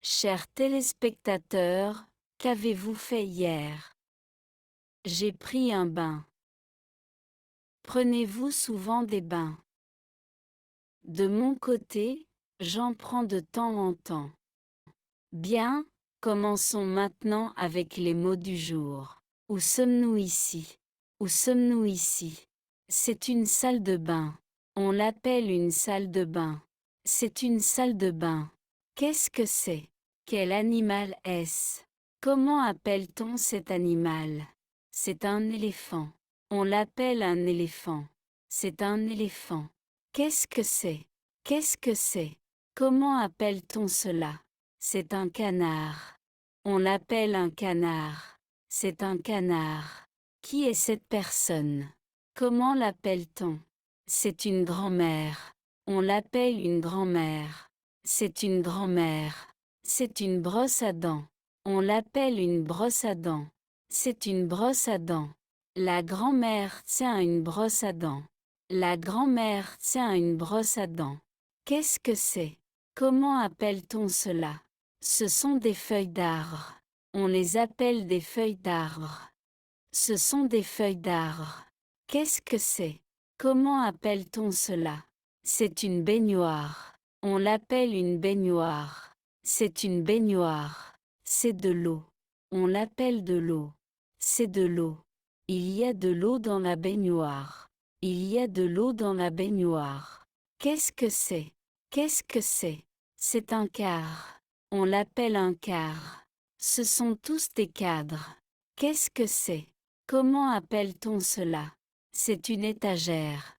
Chers téléspectateurs, qu'avez-vous fait hier? J'ai pris un bain. Prenez-vous souvent des bains? De mon côté, j'en prends de temps en temps. Bien, commençons maintenant avec les mots du jour. Où sommes-nous ici? Où sommes-nous ici? C'est une salle de bain. On l'appelle une salle de bain. C'est une salle de bain. Qu'est-ce que c'est? Quel animal est-ce? Comment appelle-t-on cet animal? C'est un éléphant. On l'appelle un éléphant. C'est un éléphant. Qu'est-ce que c'est? Qu'est-ce que c'est? Comment appelle-t-on cela? C'est un canard. On l'appelle un canard. C'est un canard. Qui est cette personne? Comment l'appelle-t-on? C'est une grand-mère. On l'appelle une grand-mère. C'est une grand-mère. C'est une brosse à dents. On l'appelle une brosse à dents. C'est une brosse à dents. La grand-mère tient une brosse à dents. La grand-mère tient une brosse à dents. Qu'est-ce que c'est? Comment appelle-t-on cela? Ce sont des feuilles d'arbre. On les appelle des feuilles d'arbre. Ce sont des feuilles d'arbre. Qu'est-ce que c'est? Comment appelle-t-on cela? C'est une baignoire. On l'appelle une baignoire. C'est une baignoire. C'est de l'eau. On l'appelle de l'eau. C'est de l'eau. Il y a de l'eau dans la baignoire. Il y a de l'eau dans la baignoire. Qu'est-ce que c'est? Qu'est-ce que c'est? C'est un cadre. On l'appelle un cadre. Ce sont tous des cadres. Qu'est-ce que c'est? Comment appelle-t-on cela? C'est une étagère.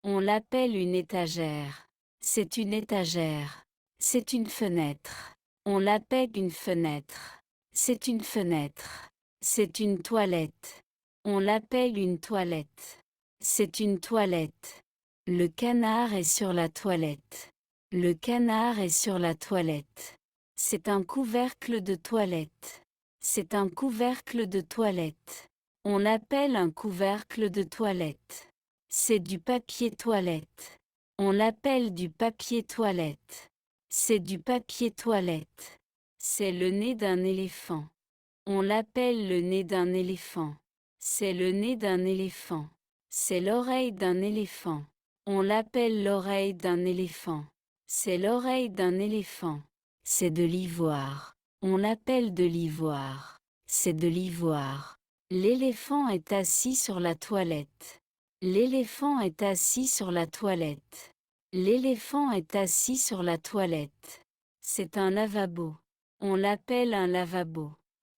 On l'appelle une étagère. C'est une étagère. C'est une fenêtre. On l'appelle une fenêtre. C'est une fenêtre. C'est une toilette. On l'appelle une toilette. C'est une toilette. Le canard est sur la toilette. Le canard est sur la toilette. C'est un couvercle de toilette. C'est un couvercle de toilette. On l'appelle un couvercle de toilette. C'est du papier toilette. On l'appelle du papier toilette. C'est du papier toilette. C'est le nez d'un éléphant. On l'appelle le nez d'un éléphant. C'est le nez d'un éléphant. C'est l'oreille d'un éléphant. On l'appelle l'oreille d'un éléphant. C'est l'oreille d'un éléphant. C'est de l'ivoire. On l'appelle de l'ivoire. C'est de l'ivoire. L'éléphant est assis sur la toilette. L'éléphant est assis sur la toilette. L'éléphant est assis sur la toilette. C'est un lavabo. On l'appelle un lavabo.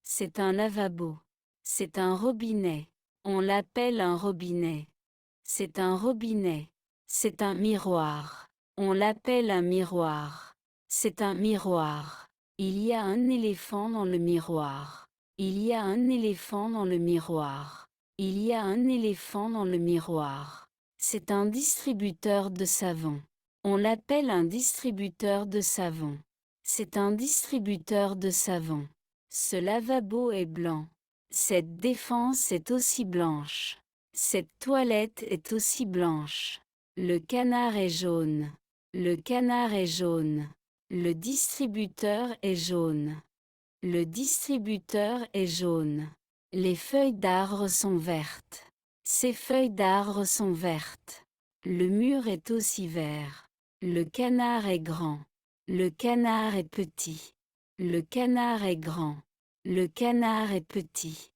C'est un lavabo. C'est un robinet. On l'appelle un robinet. C'est un robinet. C'est un miroir. On l'appelle un miroir. C'est un miroir. Il y a un éléphant dans le miroir. Il y a un éléphant dans le miroir. Il y a un éléphant dans le miroir. C'est un distributeur de savon. On l'appelle un distributeur de savon. C'est un distributeur de savon. Ce lavabo est blanc. Cette défense est aussi blanche. Cette toilette est aussi blanche. Le canard est jaune. Le canard est jaune. Le distributeur est jaune. Le distributeur est jaune. Les feuilles d'arbre sont vertes. Ces feuilles d'arbre sont vertes. Le mur est aussi vert. Le canard est grand. Le canard est petit. Le canard est grand. Le canard est petit.